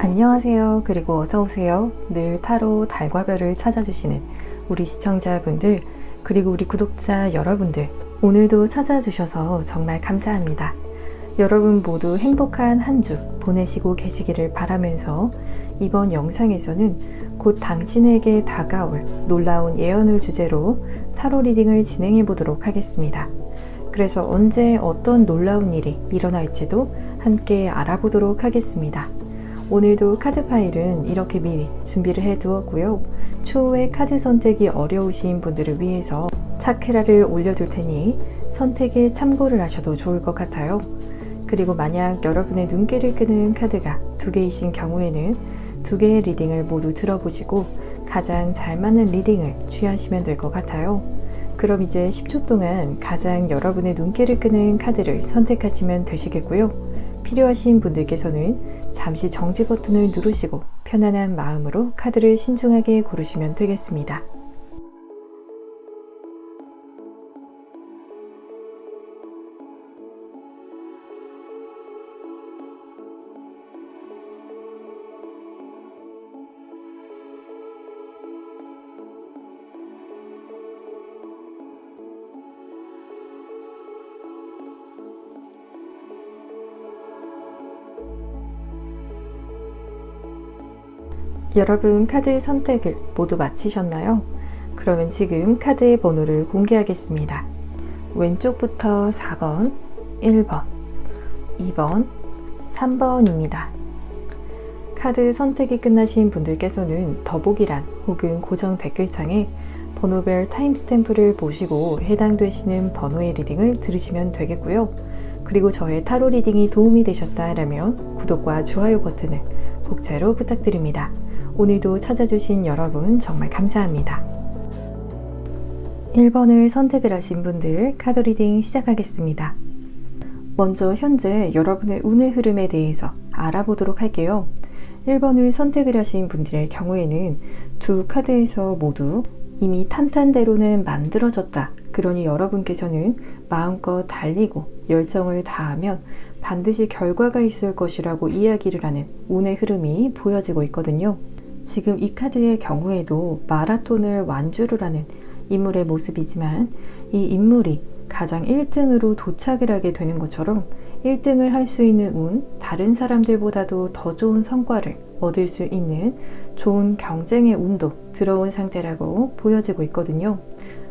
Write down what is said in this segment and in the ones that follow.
안녕하세요. 그리고 어서오세요. 늘 타로 달과 별을 찾아주시는 우리 시청자분들, 그리고 우리 구독자 여러분들, 오늘도 찾아주셔서 정말 감사합니다. 여러분 모두 행복한 한 주 보내시고 계시기를 바라면서 이번 영상에서는 곧 당신에게 다가올 놀라운 예언을 주제로 타로 리딩을 진행해 보도록 하겠습니다. 그래서 언제 어떤 놀라운 일이 일어날지도 함께 알아보도록 하겠습니다. 오늘도 카드 파일은 이렇게 미리 준비를 해 두었고요. 추후에 카드 선택이 어려우신 분들을 위해서 차크라를 올려둘 테니 선택에 참고를 하셔도 좋을 것 같아요. 그리고 만약 여러분의 눈길을 끄는 카드가 두 개이신 경우에는 두 개의 리딩을 모두 들어보시고 가장 잘 맞는 리딩을 취하시면 될 것 같아요. 그럼 이제 10초 동안 가장 여러분의 눈길을 끄는 카드를 선택하시면 되시겠고요. 필요하신 분들께서는 잠시 정지 버튼을 누르시고 편안한 마음으로 카드를 신중하게 고르시면 되겠습니다. 여러분 카드 선택을 모두 마치셨나요? 그러면 지금 카드의 번호를 공개하겠습니다. 왼쪽부터 4번, 1번, 2번, 3번입니다. 카드 선택이 끝나신 분들께서는 더보기란 혹은 고정 댓글창에 번호별 타임스탬프를 보시고 해당되시는 번호의 리딩을 들으시면 되겠고요. 그리고 저의 타로 리딩이 도움이 되셨다라면 구독과 좋아요 버튼을 복차로 부탁드립니다. 오늘도 찾아주신 여러분 정말 감사합니다. 1번을 선택을 하신 분들 카드 리딩 시작하겠습니다. 먼저 현재 여러분의 운의 흐름에 대해서 알아보도록 할게요. 1번을 선택을 하신 분들의 경우에는 두 카드에서 모두 이미 탄탄대로는 만들어졌다. 그러니 여러분께서는 마음껏 달리고 열정을 다하면 반드시 결과가 있을 것이라고 이야기를 하는 운의 흐름이 보여지고 있거든요. 지금 이 카드의 경우에도 마라톤을 완주를 하는 인물의 모습이지만 이 인물이 가장 1등으로 도착을 하게 되는 것처럼 1등을 할 수 있는 운, 다른 사람들보다도 더 좋은 성과를 얻을 수 있는 좋은 경쟁의 운도 들어온 상태라고 보여지고 있거든요.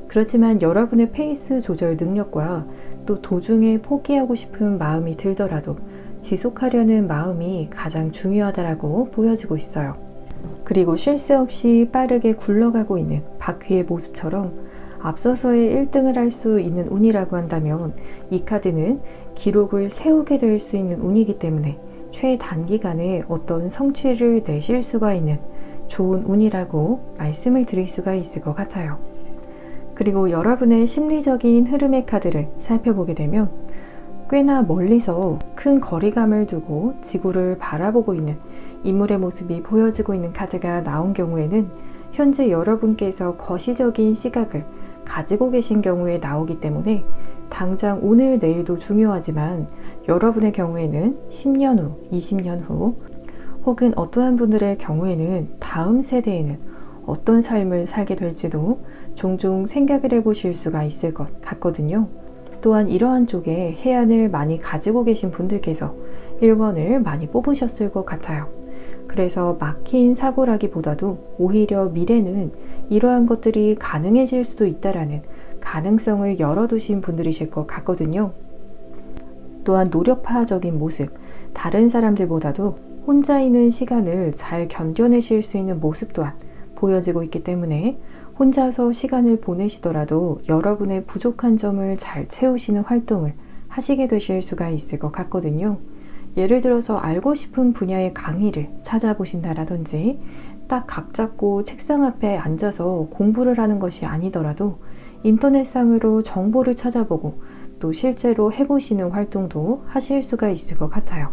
그렇지만 여러분의 페이스 조절 능력과 또 도중에 포기하고 싶은 마음이 들더라도 지속하려는 마음이 가장 중요하다고 보여지고 있어요. 그리고 쉴 새 없이 빠르게 굴러가고 있는 바퀴의 모습처럼 앞서서의 1등을 할 수 있는 운이라고 한다면 이 카드는 기록을 세우게 될 수 있는 운이기 때문에 최단기간에 어떤 성취를 내실 수가 있는 좋은 운이라고 말씀을 드릴 수가 있을 것 같아요. 그리고 여러분의 심리적인 흐름의 카드를 살펴보게 되면 꽤나 멀리서 큰 거리감을 두고 지구를 바라보고 있는 인물의 모습이 보여지고 있는 카드가 나온 경우에는 현재 여러분께서 거시적인 시각을 가지고 계신 경우에 나오기 때문에 당장 오늘 내일도 중요하지만 여러분의 경우에는 10년 후, 20년 후 혹은 어떠한 분들의 경우에는 다음 세대에는 어떤 삶을 살게 될지도 종종 생각을 해보실 수가 있을 것 같거든요. 또한 이러한 쪽에 해안을 많이 가지고 계신 분들께서 1번을 많이 뽑으셨을 것 같아요. 그래서 막힌 사고라기보다도 오히려 미래는 이러한 것들이 가능해질 수도 있다라는 가능성을 열어두신 분들이실 것 같거든요. 또한 노력파적인 모습, 다른 사람들보다도 혼자 있는 시간을 잘 견뎌내실 수 있는 모습 또한 보여지고 있기 때문에 혼자서 시간을 보내시더라도 여러분의 부족한 점을 잘 채우시는 활동을 하시게 되실 수가 있을 것 같거든요. 예를 들어서 알고 싶은 분야의 강의를 찾아보신다라든지 딱 각 잡고 책상 앞에 앉아서 공부를 하는 것이 아니더라도 인터넷상으로 정보를 찾아보고 또 실제로 해보시는 활동도 하실 수가 있을 것 같아요.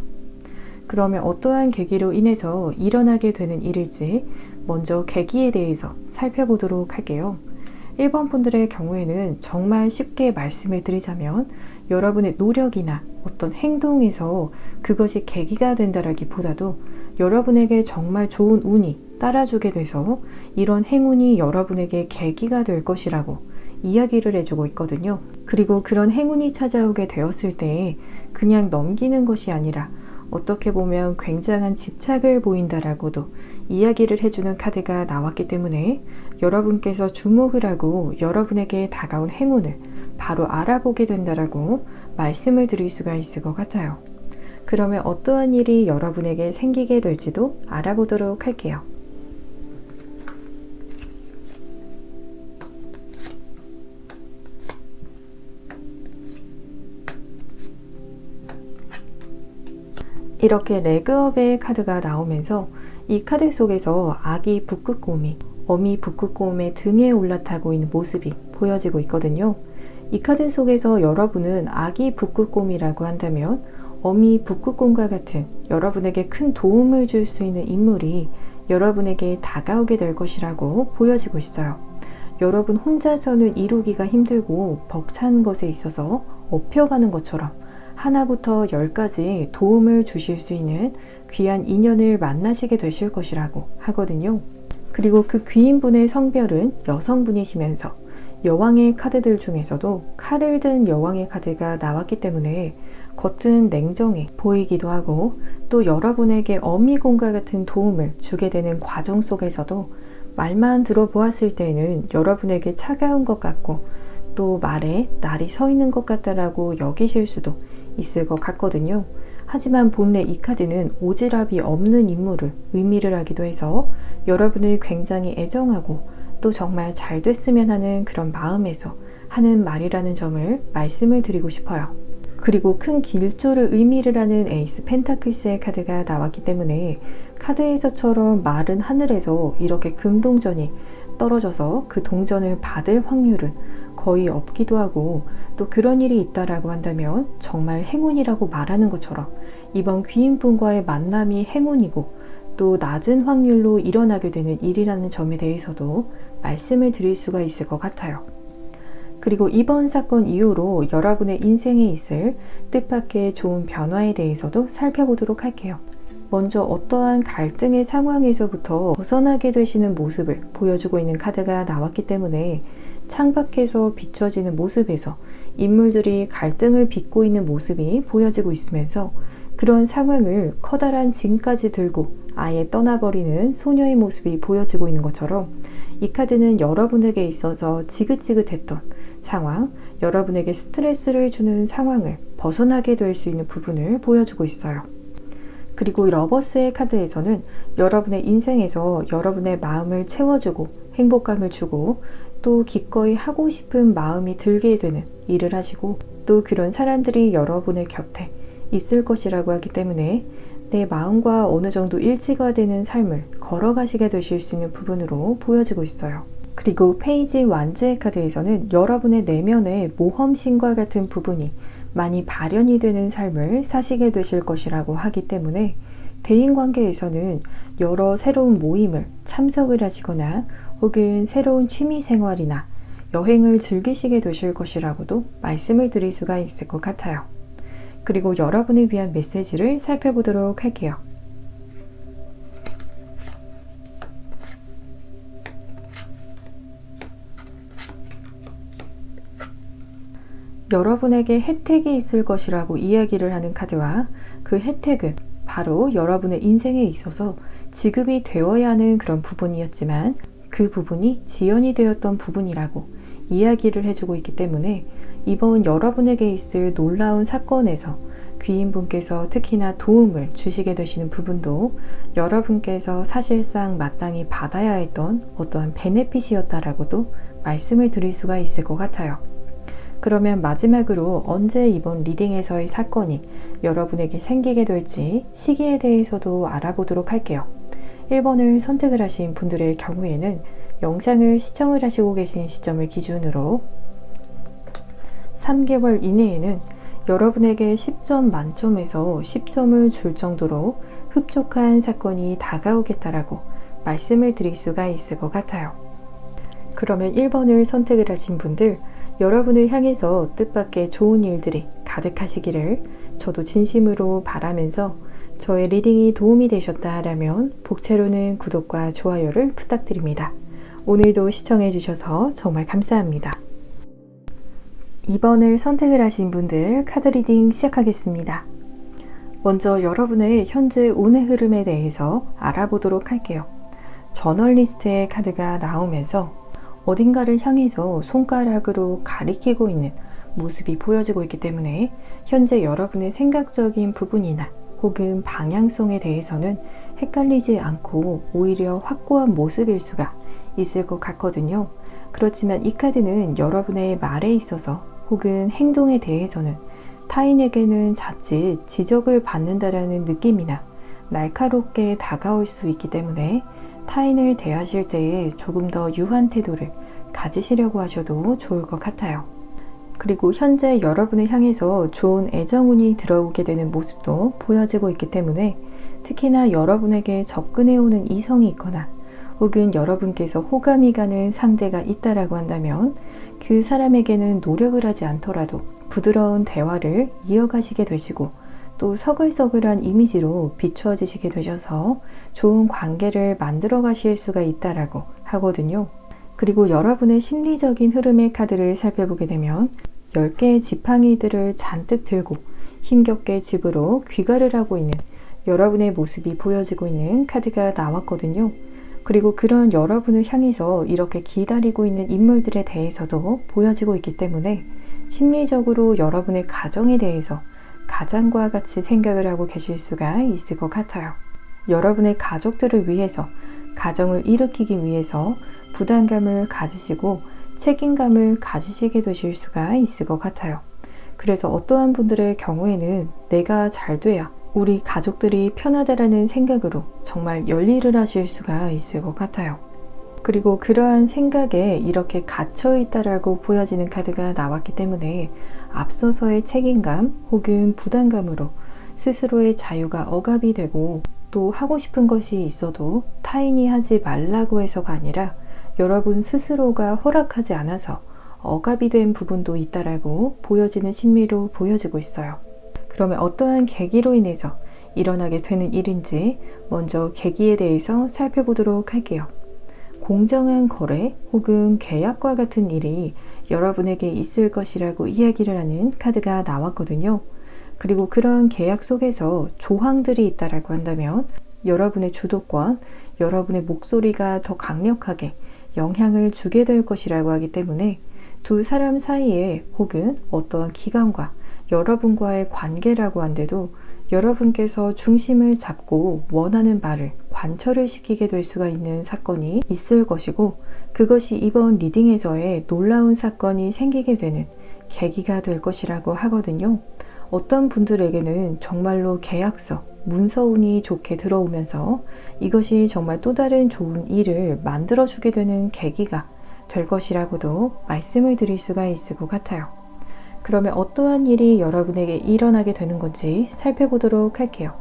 그러면 어떠한 계기로 인해서 일어나게 되는 일일지 먼저 계기에 대해서 살펴보도록 할게요. 1번 분들의 경우에는 정말 쉽게 말씀을 드리자면 여러분의 노력이나 어떤 행동에서 그것이 계기가 된다라기보다도 여러분에게 정말 좋은 운이 따라주게 돼서 이런 행운이 여러분에게 계기가 될 것이라고 이야기를 해주고 있거든요. 그리고 그런 행운이 찾아오게 되었을 때 그냥 넘기는 것이 아니라 어떻게 보면 굉장한 집착을 보인다라고도 이야기를 해주는 카드가 나왔기 때문에 여러분께서 주목을 하고 여러분에게 다가온 행운을 바로 알아보게 된다라고 말씀을 드릴 수가 있을 것 같아요. 그러면 어떠한 일이 여러분에게 생기게 될지도 알아보도록 할게요. 이렇게 레그업의 카드가 나오면서 이 카드 속에서 아기 북극곰이 어미 북극곰의 등에 올라타고 있는 모습이 보여지고 있거든요. 이 카드 속에서 여러분은 아기 북극곰이라고 한다면 어미 북극곰과 같은 여러분에게 큰 도움을 줄 수 있는 인물이 여러분에게 다가오게 될 것이라고 보여지고 있어요. 여러분 혼자서는 이루기가 힘들고 벅찬 것에 있어서 업혀가는 것처럼 하나부터 10까지 도움을 주실 수 있는 귀한 인연을 만나시게 되실 것이라고 하거든요. 그리고 그 귀인분의 성별은 여성분이시면서 여왕의 카드들 중에서도 칼을 든 여왕의 카드가 나왔기 때문에 겉은 냉정해 보이기도 하고 또 여러분에게 어미곰과 같은 도움을 주게 되는 과정 속에서도 말만 들어보았을 때는 여러분에게 차가운 것 같고 또 말에 날이 서 있는 것 같다라고 여기실 수도 있을 것 같거든요. 하지만 본래 이 카드는 오지랖이 없는 인물을 의미를 하기도 해서 여러분을 굉장히 애정하고 또 정말 잘 됐으면 하는 그런 마음에서 하는 말이라는 점을 말씀을 드리고 싶어요. 그리고 큰 길조를 의미를 하는 에이스 펜타클스의 카드가 나왔기 때문에 카드에서처럼 마른 하늘에서 이렇게 금동전이 떨어져서 그 동전을 받을 확률은 거의 없기도 하고 또 그런 일이 있다라고 한다면 정말 행운이라고 말하는 것처럼 이번 귀인분과의 만남이 행운이고 또 낮은 확률로 일어나게 되는 일이라는 점에 대해서도 말씀을 드릴 수가 있을 것 같아요. 그리고 이번 사건 이후로 여러분의 인생에 있을 뜻밖의 좋은 변화에 대해서도 살펴보도록 할게요. 먼저 어떠한 갈등의 상황에서부터 벗어나게 되시는 모습을 보여주고 있는 카드가 나왔기 때문에 창밖에서 비춰지는 모습에서 인물들이 갈등을 빚고 있는 모습이 보여지고 있으면서 그런 상황을 커다란 짐까지 들고 아예 떠나버리는 소녀의 모습이 보여지고 있는 것처럼 이 카드는 여러분에게 있어서 지긋지긋했던 상황, 여러분에게 스트레스를 주는 상황을 벗어나게 될 수 있는 부분을 보여주고 있어요. 그리고 러버스의 카드에서는 여러분의 인생에서 여러분의 마음을 채워주고 행복감을 주고 또 기꺼이 하고 싶은 마음이 들게 되는 일을 하시고 또 그런 사람들이 여러분의 곁에 있을 것이라고 하기 때문에 내 마음과 어느 정도 일치가 되는 삶을 걸어가시게 되실 수 있는 부분으로 보여지고 있어요. 그리고 페이지 완즈의 카드에서는 여러분의 내면의 모험심과 같은 부분이 많이 발현이 되는 삶을 사시게 되실 것이라고 하기 때문에 대인관계에서는 여러 새로운 모임을 참석을 하시거나 혹은 새로운 취미생활이나 여행을 즐기시게 되실 것이라고도 말씀을 드릴 수가 있을 것 같아요. 그리고 여러분을 위한 메시지를 살펴보도록 할게요. 여러분에게 혜택이 있을 것이라고 이야기를 하는 카드와 그 혜택은 바로 여러분의 인생에 있어서 지급이 되어야 하는 그런 부분이었지만 그 부분이 지연이 되었던 부분이라고 이야기를 해주고 있기 때문에 이번 여러분에게 있을 놀라운 사건에서 귀인분께서 특히나 도움을 주시게 되시는 부분도 여러분께서 사실상 마땅히 받아야 했던 어떠한 베네핏이었다라고도 말씀을 드릴 수가 있을 것 같아요. 그러면 마지막으로 언제 이번 리딩에서의 사건이 여러분에게 생기게 될지 시기에 대해서도 알아보도록 할게요. 1번을 선택을 하신 분들의 경우에는 영상을 시청을 하시고 계신 시점을 기준으로 3개월 이내에는 여러분에게 10점 만점에서 10점을 줄 정도로 흡족한 사건이 다가오겠다라고 말씀을 드릴 수가 있을 것 같아요. 그러면 1번을 선택을 하신 분들, 여러분을 향해서 뜻밖의 좋은 일들이 가득하시기를 저도 진심으로 바라면서 저의 리딩이 도움이 되셨다라면 복채로는 구독과 좋아요를 부탁드립니다. 오늘도 시청해주셔서 정말 감사합니다. 2번을 선택을 하신 분들 카드 리딩 시작하겠습니다. 먼저 여러분의 현재 운의 흐름에 대해서 알아보도록 할게요. 저널리스트의 카드가 나오면서 어딘가를 향해서 손가락으로 가리키고 있는 모습이 보여지고 있기 때문에 현재 여러분의 생각적인 부분이나 혹은 방향성에 대해서는 헷갈리지 않고 오히려 확고한 모습일 수가 있을 것 같거든요. 그렇지만 이 카드는 여러분의 말에 있어서 혹은 행동에 대해서는 타인에게는 자칫 지적을 받는다라는 느낌이나 날카롭게 다가올 수 있기 때문에 타인을 대하실 때에 조금 더 유한 태도를 가지시려고 하셔도 좋을 것 같아요. 그리고 현재 여러분을 향해서 좋은 애정운이 들어오게 되는 모습도 보여지고 있기 때문에 특히나 여러분에게 접근해오는 이성이 있거나 혹은 여러분께서 호감이 가는 상대가 있다라고 한다면 그 사람에게는 노력을 하지 않더라도 부드러운 대화를 이어가시게 되시고 또 서글서글한 이미지로 비추어지시게 되셔서 좋은 관계를 만들어 가실 수가 있다라고 하거든요. 그리고 여러분의 심리적인 흐름의 카드를 살펴보게 되면 10개의 지팡이들을 잔뜩 들고 힘겹게 집으로 귀가를 하고 있는 여러분의 모습이 보여지고 있는 카드가 나왔거든요. 그리고 그런 여러분을 향해서 이렇게 기다리고 있는 인물들에 대해서도 보여지고 있기 때문에 심리적으로 여러분의 가정에 대해서 가장과 같이 생각을 하고 계실 수가 있을 것 같아요. 여러분의 가족들을 위해서, 가정을 일으키기 위해서 부담감을 가지시고 책임감을 가지시게 되실 수가 있을 것 같아요. 그래서 어떠한 분들의 경우에는 내가 잘 돼야 우리 가족들이 편하다라는 생각으로 정말 열일을 하실 수가 있을 것 같아요. 그리고 그러한 생각에 이렇게 갇혀 있다라고 보여지는 카드가 나왔기 때문에 앞서서의 책임감 혹은 부담감으로 스스로의 자유가 억압이 되고 또 하고 싶은 것이 있어도 타인이 하지 말라고 해서가 아니라 여러분 스스로가 허락하지 않아서 억압이 된 부분도 있다라고 보여지는 심리로 보여지고 있어요. 그러면 어떠한 계기로 인해서 일어나게 되는 일인지 먼저 계기에 대해서 살펴보도록 할게요. 공정한 거래 혹은 계약과 같은 일이 여러분에게 있을 것이라고 이야기를 하는 카드가 나왔거든요. 그리고 그런 계약 속에서 조항들이 있다라고 한다면 여러분의 주도권, 여러분의 목소리가 더 강력하게 영향을 주게 될 것이라고 하기 때문에 두 사람 사이에 혹은 어떠한 기관과 여러분과의 관계라고 한데도 여러분께서 중심을 잡고 원하는 말을 관철을 시키게 될 수가 있는 사건이 있을 것이고 그것이 이번 리딩에서의 놀라운 사건이 생기게 되는 계기가 될 것이라고 하거든요. 어떤 분들에게는 정말로 계약서, 문서운이 좋게 들어오면서 이것이 정말 또 다른 좋은 일을 만들어주게 되는 계기가 될 것이라고도 말씀을 드릴 수가 있을 것 같아요. 그러면 어떠한 일이 여러분에게 일어나게 되는 건지 살펴보도록 할게요.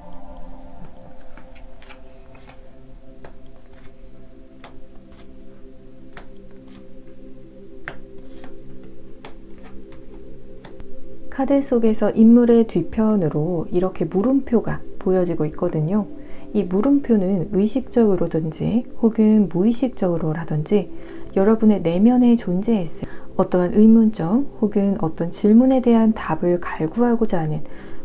카드 속에서 인물의 뒤편으로 이렇게 물음표가 보여지고 있거든요. 이 물음표는 의식적으로든지 혹은 무의식적으로라든지 여러분의 내면에 존재했을 어떠한 의문점 혹은 어떤 질문에 대한 답을 갈구하고자 하는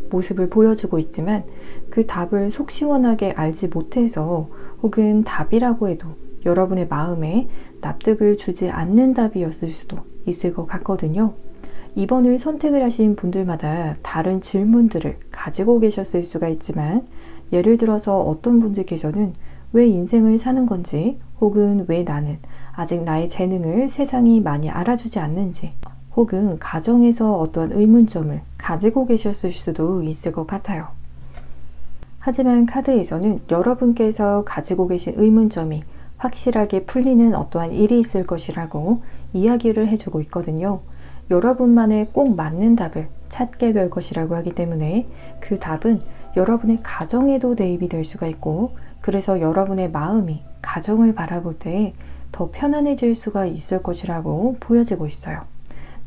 모습을 보여주고 있지만 그 답을 속 시원하게 알지 못해서 혹은 답이라고 해도 여러분의 마음에 납득을 주지 않는 답이었을 수도 있을 것 같거든요. 2번을 선택을 하신 분들마다 다른 질문들을 가지고 계셨을 수가 있지만 예를 들어서 어떤 분들께서는 왜 인생을 사는 건지 혹은 왜 나는 아직 나의 재능을 세상이 많이 알아주지 않는지 혹은 가정에서 어떠한 의문점을 가지고 계셨을 수도 있을 것 같아요. 하지만 카드에서는 여러분께서 가지고 계신 의문점이 확실하게 풀리는 어떠한 일이 있을 것이라고 이야기를 해주고 있거든요. 여러분만의 꼭 맞는 답을 찾게 될 것이라고 하기 때문에 그 답은 여러분의 가정에도 대입이 될 수가 있고 그래서 여러분의 마음이 가정을 바라볼 때 더 편안해질 수가 있을 것이라고 보여지고 있어요.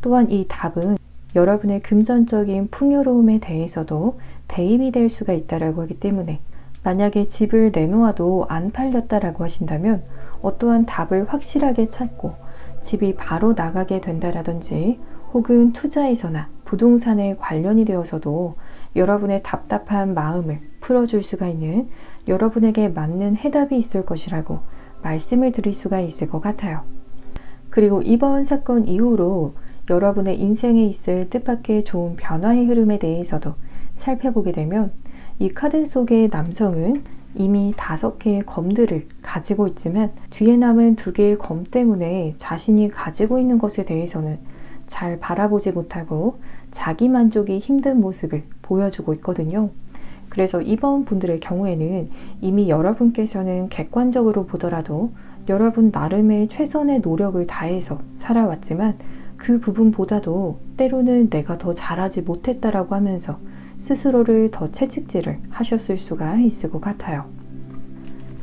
또한 이 답은 여러분의 금전적인 풍요로움에 대해서도 대입이 될 수가 있다라고 하기 때문에 만약에 집을 내놓아도 안 팔렸다라고 하신다면 어떠한 답을 확실하게 찾고 집이 바로 나가게 된다라든지 혹은 투자에서나 부동산에 관련이 되어서도 여러분의 답답한 마음을 풀어줄 수가 있는 여러분에게 맞는 해답이 있을 것이라고 말씀을 드릴 수가 있을 것 같아요. 그리고 이번 사건 이후로 여러분의 인생에 있을 뜻밖의 좋은 변화의 흐름에 대해서도 살펴보게 되면 이 카드 속의 남성은 이미 5개의 검들을 가지고 있지만 뒤에 남은 2개의 검 때문에 자신이 가지고 있는 것에 대해서는 잘 바라보지 못하고 자기 만족이 힘든 모습을 보여주고 있거든요. 그래서 이번 분들의 경우에는 이미 여러분께서는 객관적으로 보더라도 여러분 나름의 최선의 노력을 다해서 살아왔지만 그 부분보다도 때로는 내가 더 잘하지 못했다라고 하면서 스스로를 더 채찍질을 하셨을 수가 있을 것 같아요.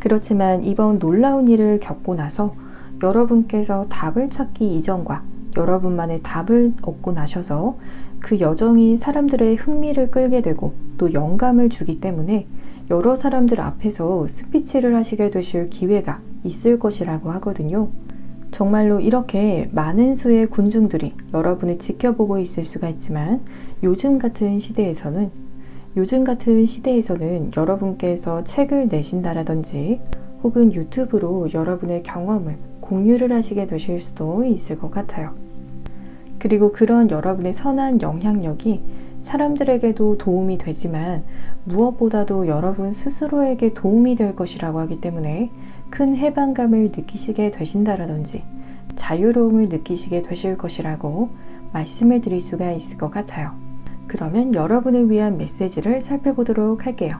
그렇지만 이번 놀라운 일을 겪고 나서 여러분께서 답을 찾기 이전과 여러분만의 답을 얻고 나셔서 그 여정이 사람들의 흥미를 끌게 되고 또 영감을 주기 때문에 여러 사람들 앞에서 스피치를 하시게 되실 기회가 있을 것이라고 하거든요. 정말로 이렇게 많은 수의 군중들이 여러분을 지켜보고 있을 수가 있지만 요즘 같은 시대에서는 여러분께서 책을 내신다라든지 혹은 유튜브로 여러분의 경험을 공유를 하시게 되실 수도 있을 것 같아요. 그리고 그런 여러분의 선한 영향력이 사람들에게도 도움이 되지만 무엇보다도 여러분 스스로에게 도움이 될 것이라고 하기 때문에 큰 해방감을 느끼시게 되신다라든지 자유로움을 느끼시게 되실 것이라고 말씀을 드릴 수가 있을 것 같아요. 그러면 여러분을 위한 메시지를 살펴보도록 할게요.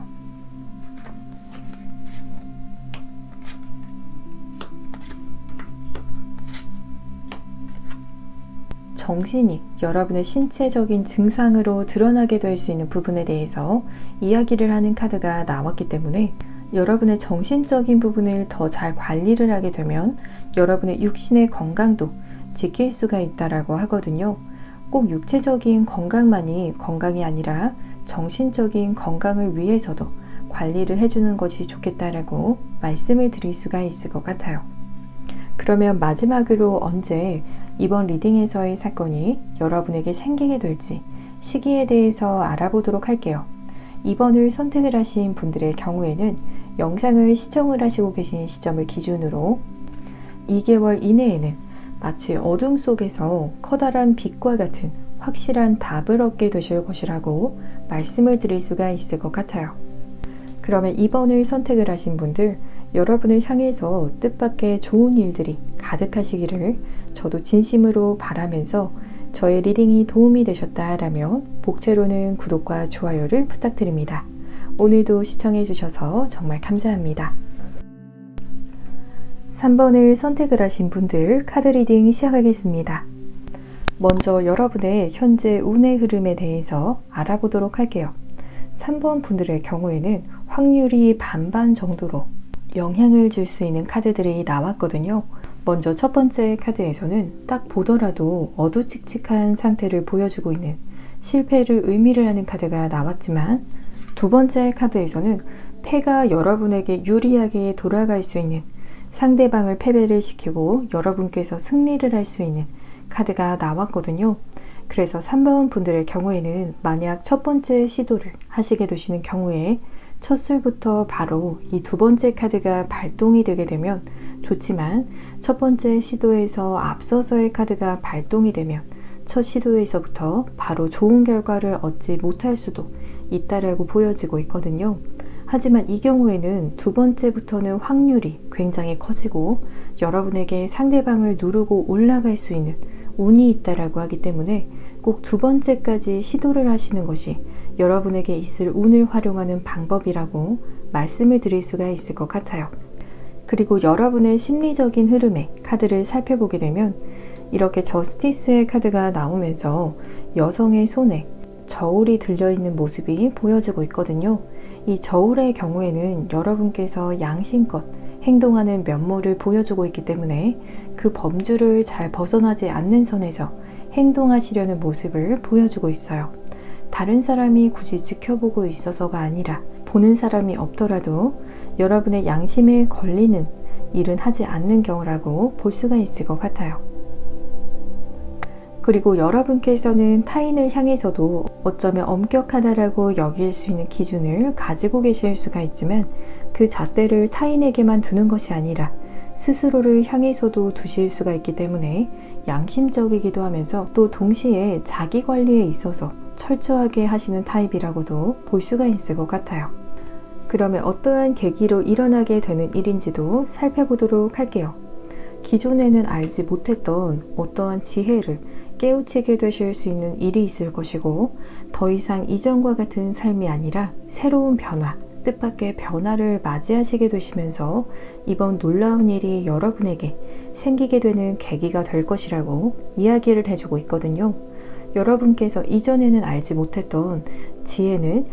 정신이 여러분의 신체적인 증상으로 드러나게 될 수 있는 부분에 대해서 이야기를 하는 카드가 나왔기 때문에 여러분의 정신적인 부분을 더 잘 관리를 하게 되면 여러분의 육신의 건강도 지킬 수가 있다라고 하거든요. 꼭 육체적인 건강만이 건강이 아니라 정신적인 건강을 위해서도 관리를 해주는 것이 좋겠다라고 말씀을 드릴 수가 있을 것 같아요. 그러면 마지막으로 언제 이번 리딩에서의 사건이 여러분에게 생기게 될지 시기에 대해서 알아보도록 할게요. 2번을 선택을 하신 분들의 경우에는 영상을 시청을 하시고 계신 시점을 기준으로 2개월 이내에는 마치 어둠 속에서 커다란 빛과 같은 확실한 답을 얻게 되실 것이라고 말씀을 드릴 수가 있을 것 같아요. 그러면 2번을 선택을 하신 분들, 여러분을 향해서 뜻밖의 좋은 일들이 가득하시기를 저도 진심으로 바라면서 저의 리딩이 도움이 되셨다라면 복채로는 구독과 좋아요를 부탁드립니다. 오늘도 시청해 주셔서 정말 감사합니다. 3번을 선택을 하신 분들 카드 리딩 시작하겠습니다. 먼저 여러분의 현재 운의 흐름에 대해서 알아보도록 할게요. 3번 분들의 경우에는 확률이 반반 정도로 영향을 줄 수 있는 카드들이 나왔거든요. 먼저 첫 번째 카드에서는 딱 보더라도 어두칙칙한 상태를 보여주고 있는 실패를 의미를 하는 카드가 나왔지만 두 번째 카드에서는 패가 여러분에게 유리하게 돌아갈 수 있는 상대방을 패배를 시키고 여러분께서 승리를 할 수 있는 카드가 나왔거든요. 그래서 3번 분들의 경우에는 만약 첫 번째 시도를 하시게 되시는 경우에 첫 술부터 바로 이 두 번째 카드가 발동이 되게 되면 좋지만 첫 번째 시도에서 앞서서의 카드가 발동이 되면 첫 시도에서부터 바로 좋은 결과를 얻지 못할 수도 있다라고 보여지고 있거든요. 하지만 이 경우에는 두 번째부터는 확률이 굉장히 커지고 여러분에게 상대방을 누르고 올라갈 수 있는 운이 있다라고 하기 때문에 꼭 두 번째까지 시도를 하시는 것이 여러분에게 있을 운을 활용하는 방법이라고 말씀을 드릴 수가 있을 것 같아요. 그리고 여러분의 심리적인 흐름의 카드를 살펴보게 되면 이렇게 저스티스의 카드가 나오면서 여성의 손에 저울이 들려있는 모습이 보여지고 있거든요. 이 저울의 경우에는 여러분께서 양심껏 행동하는 면모를 보여주고 있기 때문에 그 범주를 잘 벗어나지 않는 선에서 행동하시려는 모습을 보여주고 있어요. 다른 사람이 굳이 지켜보고 있어서가 아니라 보는 사람이 없더라도 여러분의 양심에 걸리는 일은 하지 않는 경우라고 볼 수가 있을 것 같아요. 그리고 여러분께서는 타인을 향해서도 어쩌면 엄격하다라고 여길 수 있는 기준을 가지고 계실 수가 있지만 그 잣대를 타인에게만 두는 것이 아니라 스스로를 향해서도 두실 수가 있기 때문에 양심적이기도 하면서 또 동시에 자기 관리에 있어서 철저하게 하시는 타입이라고도 볼 수가 있을 것 같아요. 그러면 어떠한 계기로 일어나게 되는 일인지도 살펴보도록 할게요. 기존에는 알지 못했던 어떠한 지혜를 깨우치게 되실 수 있는 일이 있을 것이고 더 이상 이전과 같은 삶이 아니라 새로운 변화, 뜻밖의 변화를 맞이하시게 되시면서 이번 놀라운 일이 여러분에게 생기게 되는 계기가 될 것이라고 이야기를 해주고 있거든요. 여러분께서 이전에는 알지 못했던 지혜는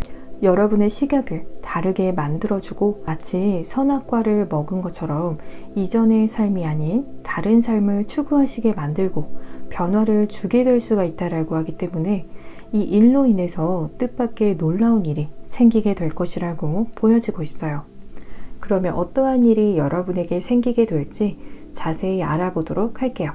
여러분의 시각을 다르게 만들어주고 마치 선악과를 먹은 것처럼 이전의 삶이 아닌 다른 삶을 추구하시게 만들고 변화를 주게 될 수가 있다라고 하기 때문에 이 일로 인해서 뜻밖의 놀라운 일이 생기게 될 것이라고 보여지고 있어요. 그러면 어떠한 일이 여러분에게 생기게 될지 자세히 알아보도록 할게요.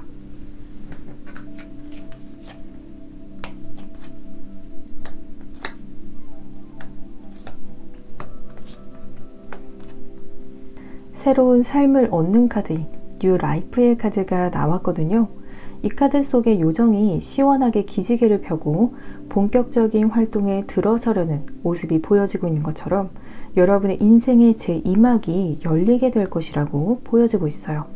새로운 삶을 얻는 카드인 뉴 라이프의 카드가 나왔거든요. 이 카드 속의 요정이 시원하게 기지개를 펴고 본격적인 활동에 들어서려는 모습이 보여지고 있는 것처럼 여러분의 인생의 제2막이 열리게 될 것이라고 보여지고 있어요.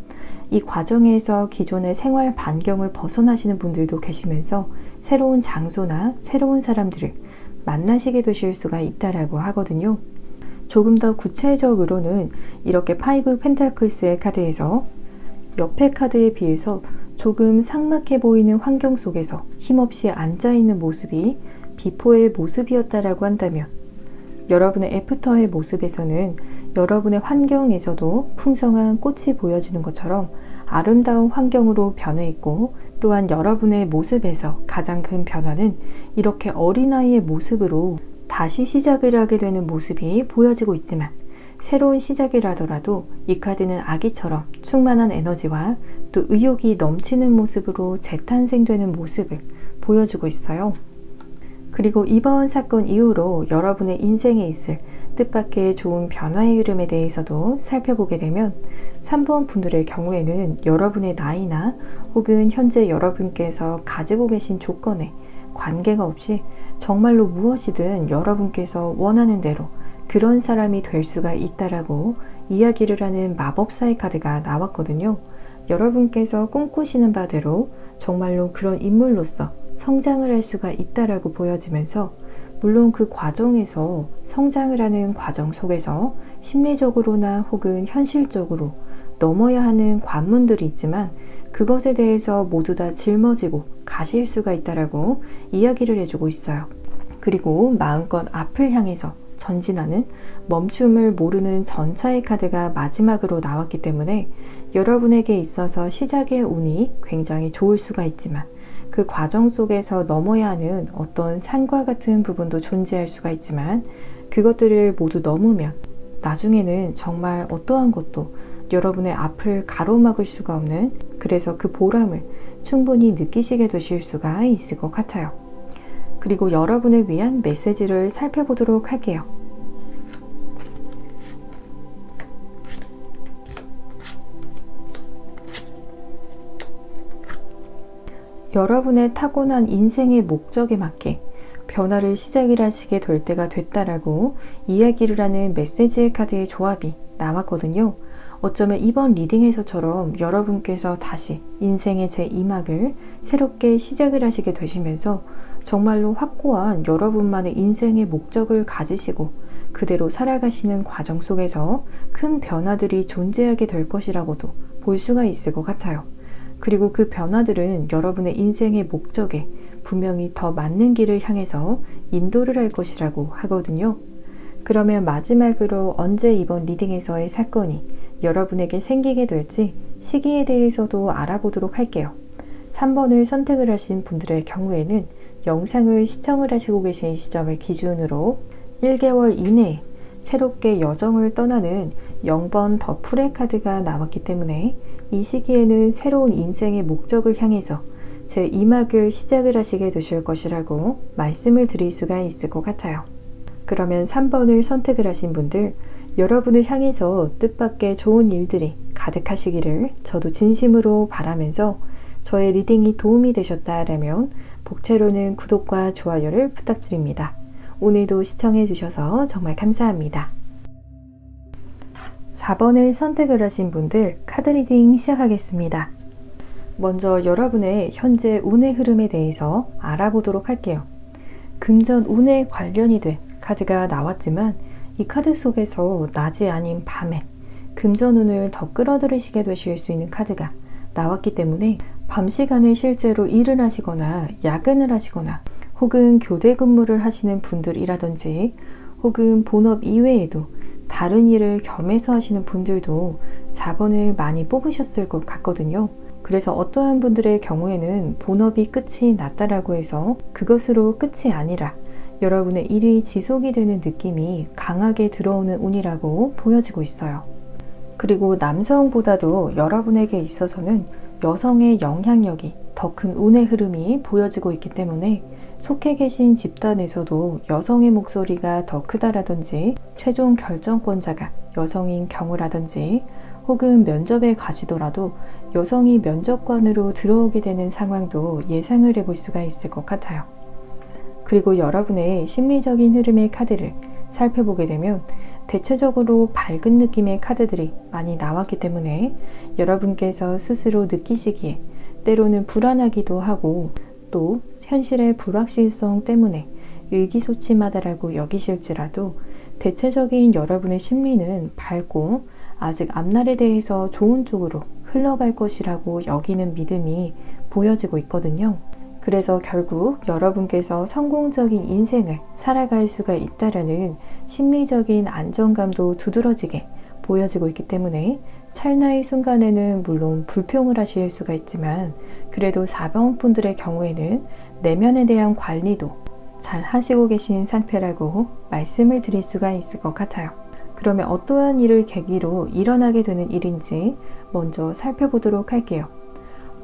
이 과정에서 기존의 생활 반경을 벗어나시는 분들도 계시면서 새로운 장소나 새로운 사람들을 만나시게 되실 수가 있다라고 하거든요. 조금 더 구체적으로는 이렇게 파이브 펜타클스의 카드에서 옆에 카드에 비해서 조금 삭막해 보이는 환경 속에서 힘없이 앉아있는 모습이 비포의 모습이었다라고 한다면 여러분의 애프터의 모습에서는 여러분의 환경에서도 풍성한 꽃이 보여지는 것처럼 아름다운 환경으로 변해 있고 또한 여러분의 모습에서 가장 큰 변화는 이렇게 어린아이의 모습으로 다시 시작을 하게 되는 모습이 보여지고 있지만 새로운 시작이라더라도 이 카드는 아기처럼 충만한 에너지와 또 의욕이 넘치는 모습으로 재탄생되는 모습을 보여주고 있어요. 그리고 이번 사건 이후로 여러분의 인생에 있을 뜻밖의 좋은 변화의 흐름에 대해서도 살펴보게 되면 3번 분들의 경우에는 여러분의 나이나 혹은 현재 여러분께서 가지고 계신 조건에 관계가 없이 정말로 무엇이든 여러분께서 원하는 대로 그런 사람이 될 수가 있다라고 이야기를 하는 마법사의 카드가 나왔거든요. 여러분께서 꿈꾸시는 바대로 정말로 그런 인물로서 성장을 할 수가 있다라고 보여지면서 물론 그 과정에서 성장을 하는 과정 속에서 심리적으로나 혹은 현실적으로 넘어야 하는 관문들이 있지만 그것에 대해서 모두 다 짊어지고 가실 수가 있다라고 이야기를 해주고 있어요. 그리고 마음껏 앞을 향해서 전진하는 멈춤을 모르는 전차의 카드가 마지막으로 나왔기 때문에 여러분에게 있어서 시작의 운이 굉장히 좋을 수가 있지만 그 과정 속에서 넘어야 하는 어떤 산과 같은 부분도 존재할 수가 있지만 그것들을 모두 넘으면 나중에는 정말 어떠한 것도 여러분의 앞을 가로막을 수가 없는 그래서 그 보람을 충분히 느끼시게 되실 수가 있을 것 같아요. 그리고 여러분을 위한 메시지를 살펴보도록 할게요. 여러분의 타고난 인생의 목적에 맞게 변화를 시작하시게 될 때가 됐다라고 이야기를 하는 메시지의 카드의 조합이 나왔거든요. 어쩌면 이번 리딩에서처럼 여러분께서 다시 인생의 제2막을 새롭게 시작을 하시게 되시면서 정말로 확고한 여러분만의 인생의 목적을 가지시고 그대로 살아가시는 과정 속에서 큰 변화들이 존재하게 될 것이라고도 볼 수가 있을 것 같아요. 그리고 그 변화들은 여러분의 인생의 목적에 분명히 더 맞는 길을 향해서 인도를 할 것이라고 하거든요. 그러면 마지막으로 언제 이번 리딩에서의 사건이 여러분에게 생기게 될지 시기에 대해서도 알아보도록 할게요. 3번을 선택을 하신 분들의 경우에는 영상을 시청을 하시고 계신 시점을 기준으로 1개월 이내에 새롭게 여정을 떠나는 0번 더 풀의 카드가 나왔기 때문에 이 시기에는 새로운 인생의 목적을 향해서 제2막을 시작을 하시게 되실 것이라고 말씀을 드릴 수가 있을 것 같아요. 그러면 3번을 선택을 하신 분들, 여러분을 향해서 뜻밖의 좋은 일들이 가득하시기를 저도 진심으로 바라면서 저의 리딩이 도움이 되셨다라면 복채로는 구독과 좋아요를 부탁드립니다. 오늘도 시청해 주셔서 정말 감사합니다. 4번을 선택을 하신 분들 카드 리딩 시작하겠습니다. 먼저 여러분의 현재 운의 흐름에 대해서 알아보도록 할게요. 금전 운에 관련이 된 카드가 나왔지만 이 카드 속에서 낮이 아닌 밤에 금전 운을 더 끌어들이시게 되실 수 있는 카드가 나왔기 때문에 밤 시간에 실제로 일을 하시거나 야근을 하시거나 혹은 교대 근무를 하시는 분들이라든지 혹은 본업 이외에도 다른 일을 겸해서 하시는 분들도 4번을 많이 뽑으셨을 것 같거든요. 그래서 어떠한 분들의 경우에는 본업이 끝이 났다라고 해서 그것으로 끝이 아니라 여러분의 일이 지속이 되는 느낌이 강하게 들어오는 운이라고 보여지고 있어요. 그리고 남성보다도 여러분에게 있어서는 여성의 영향력이 더 큰 운의 흐름이 보여지고 있기 때문에 속해 계신 집단에서도 여성의 목소리가 더 크다라든지 최종 결정권자가 여성인 경우라든지 혹은 면접에 가시더라도 여성이 면접관으로 들어오게 되는 상황도 예상을 해볼 수가 있을 것 같아요. 그리고 여러분의 심리적인 흐름의 카드를 살펴보게 되면 대체적으로 밝은 느낌의 카드들이 많이 나왔기 때문에 여러분께서 스스로 느끼시기에 때로는 불안하기도 하고 또 현실의 불확실성 때문에 의기소침하다라고 여기실지라도 대체적인 여러분의 심리는 밝고 아직 앞날에 대해서 좋은 쪽으로 흘러갈 것이라고 여기는 믿음이 보여지고 있거든요. 그래서 결국 여러분께서 성공적인 인생을 살아갈 수가 있다라는 심리적인 안정감도 두드러지게 보여지고 있기 때문에 찰나의 순간에는 물론 불평을 하실 수가 있지만 그래도 4번 분들의 경우에는 내면에 대한 관리도 잘 하시고 계신 상태라고 말씀을 드릴 수가 있을 것 같아요. 그러면 어떠한 일을 계기로 일어나게 되는 일인지 먼저 살펴보도록 할게요.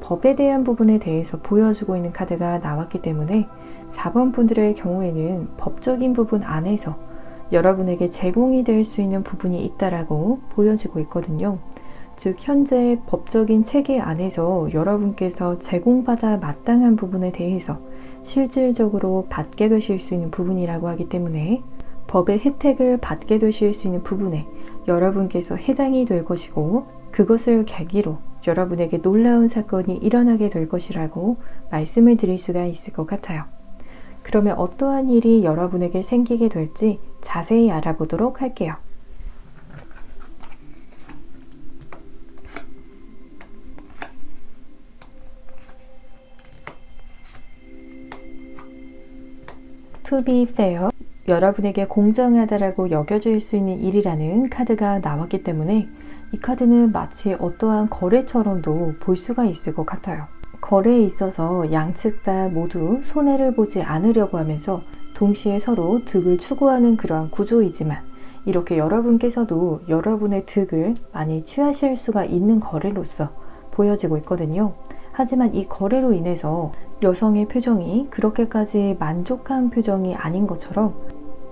법에 대한 부분에 대해서 보여주고 있는 카드가 나왔기 때문에 4번 분들의 경우에는 법적인 부분 안에서 여러분에게 제공이 될 수 있는 부분이 있다라고 보여지고 있거든요. 즉 현재 법적인 체계 안에서 여러분께서 제공받아 마땅한 부분에 대해서 실질적으로 받게 되실 수 있는 부분이라고 하기 때문에 법의 혜택을 받게 되실 수 있는 부분에 여러분께서 해당이 될 것이고 그것을 계기로 여러분에게 놀라운 사건이 일어나게 될 것이라고 말씀을 드릴 수가 있을 것 같아요. 그러면 어떠한 일이 여러분에게 생기게 될지 자세히 알아보도록 할게요. To be fair, 여러분에게 공정하다라고 여겨질 수 있는 일이라는 카드가 나왔기 때문에 이 카드는 마치 어떠한 거래처럼도 볼 수가 있을 것 같아요. 거래에 있어서 양측 다 모두 손해를 보지 않으려고 하면서 동시에 서로 득을 추구하는 그러한 구조이지만 이렇게 여러분께서도 여러분의 득을 많이 취하실 수가 있는 거래로서 보여지고 있거든요. 하지만 이 거래로 인해서 여성의 표정이 그렇게까지 만족한 표정이 아닌 것처럼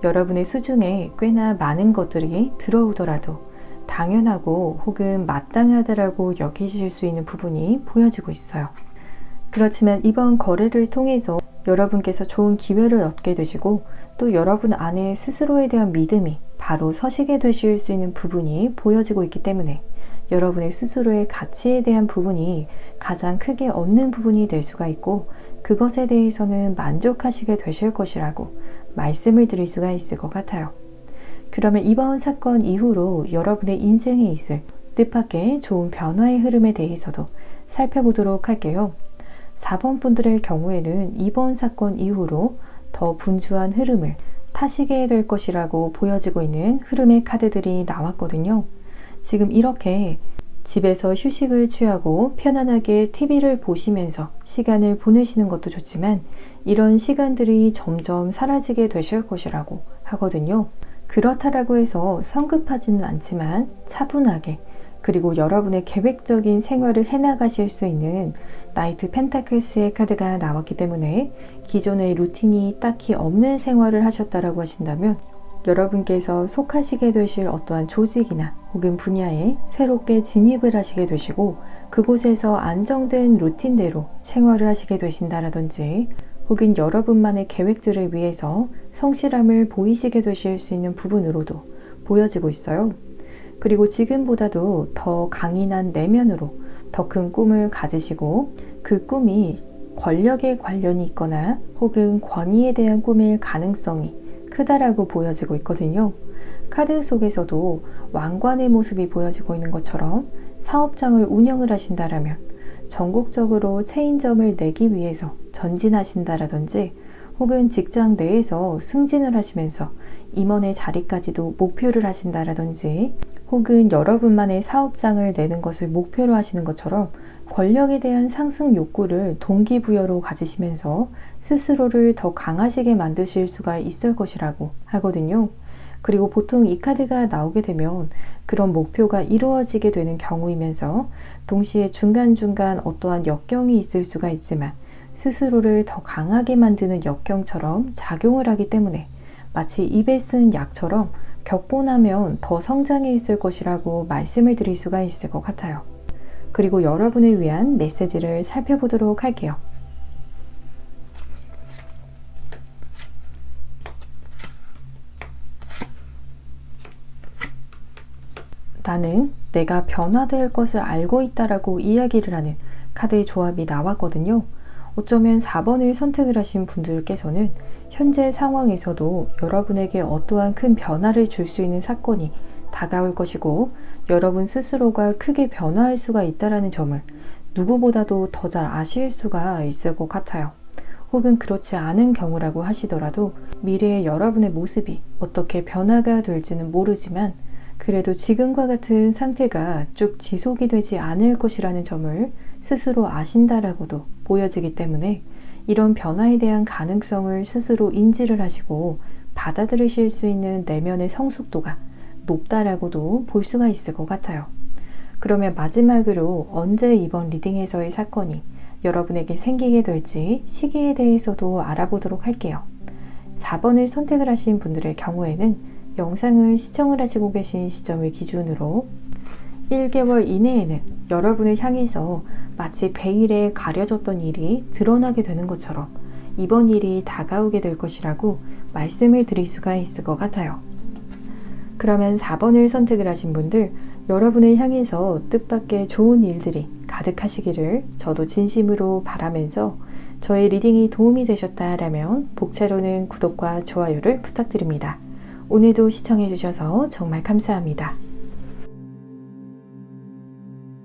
여러분의 수중에 꽤나 많은 것들이 들어오더라도 당연하고 혹은 마땅하다라고 여기실 수 있는 부분이 보여지고 있어요. 그렇지만 이번 거래를 통해서 여러분께서 좋은 기회를 얻게 되시고 또 여러분 안에 스스로에 대한 믿음이 바로 서시게 되실 수 있는 부분이 보여지고 있기 때문에 여러분의 스스로의 가치에 대한 부분이 가장 크게 얻는 부분이 될 수가 있고 그것에 대해서는 만족하시게 되실 것이라고 말씀을 드릴 수가 있을 것 같아요. 그러면 이번 사건 이후로 여러분의 인생에 있을 뜻밖의 좋은 변화의 흐름에 대해서도 살펴보도록 할게요. 4번 분들의 경우에는 이번 사건 이후로 더 분주한 흐름을 타시게 될 것이라고 보여지고 있는 흐름의 카드들이 나왔거든요. 지금 이렇게 집에서 휴식을 취하고 편안하게 TV를 보시면서 시간을 보내시는 것도 좋지만 이런 시간들이 점점 사라지게 되실 것이라고 하거든요. 그렇다라고 해서 성급하지는 않지만 차분하게 그리고 여러분의 계획적인 생활을 해나가실 수 있는 나이트 펜타클스의 카드가 나왔기 때문에 기존의 루틴이 딱히 없는 생활을 하셨다라고 하신다면 여러분께서 속하시게 되실 어떠한 조직이나 혹은 분야에 새롭게 진입을 하시게 되시고 그곳에서 안정된 루틴대로 생활을 하시게 되신다라든지 혹은 여러분만의 계획들을 위해서 성실함을 보이시게 되실 수 있는 부분으로도 보여지고 있어요. 그리고 지금보다도 더 강인한 내면으로 더 큰 꿈을 가지시고 그 꿈이 권력에 관련이 있거나 혹은 권위에 대한 꿈일 가능성이 크다라고 보여지고 있거든요. 카드 속에서도 왕관의 모습이 보여지고 있는 것처럼 사업장을 운영을 하신다라면 전국적으로 체인점을 내기 위해서 전진하신다라든지 혹은 직장 내에서 승진을 하시면서 임원의 자리까지도 목표를 하신다라든지 혹은 여러분만의 사업장을 내는 것을 목표로 하시는 것처럼 권력에 대한 상승 욕구를 동기부여로 가지시면서 스스로를 더 강하시게 만드실 수가 있을 것이라고 하거든요. 그리고 보통 이 카드가 나오게 되면 그런 목표가 이루어지게 되는 경우이면서 동시에 중간중간 어떠한 역경이 있을 수가 있지만 스스로를 더 강하게 만드는 역경처럼 작용을 하기 때문에 마치 입에 쓴 약처럼 겪고 나면 더 성장해 있을 것이라고 말씀을 드릴 수가 있을 것 같아요. 그리고 여러분을 위한 메시지를 살펴보도록 할게요. 나는 내가 변화될 것을 알고 있다라고 이야기를 하는 카드의 조합이 나왔거든요. 어쩌면 4번을 선택을 하신 분들께서는 현재 상황에서도 여러분에게 어떠한 큰 변화를 줄 수 있는 사건이 다가올 것이고 여러분 스스로가 크게 변화할 수가 있다는 점을 누구보다도 더 잘 아실 수가 있을 것 같아요. 혹은 그렇지 않은 경우라고 하시더라도 미래의 여러분의 모습이 어떻게 변화가 될지는 모르지만 그래도 지금과 같은 상태가 쭉 지속이 되지 않을 것이라는 점을 스스로 아신다라고도 보여지기 때문에 이런 변화에 대한 가능성을 스스로 인지를 하시고 받아들이실 수 있는 내면의 성숙도가 높다라고도 볼 수가 있을 것 같아요. 그러면 마지막으로 언제 이번 리딩에서의 사건이 여러분에게 생기게 될지 시기에 대해서도 알아보도록 할게요. 4번을 선택을 하신 분들의 경우에는 영상을 시청을 하시고 계신 시점을 기준으로 1개월 이내에는 여러분을 향해서 마치 베일에 가려졌던 일이 드러나게 되는 것처럼 이번 일이 다가오게 될 것이라고 말씀을 드릴 수가 있을 것 같아요. 그러면 4번을 선택을 하신 분들, 여러분을 향해서 뜻밖의 좋은 일들이 가득하시기를 저도 진심으로 바라면서 저의 리딩이 도움이 되셨다라면 복채로는 구독과 좋아요를 부탁드립니다. 오늘도 시청해주셔서 정말 감사합니다.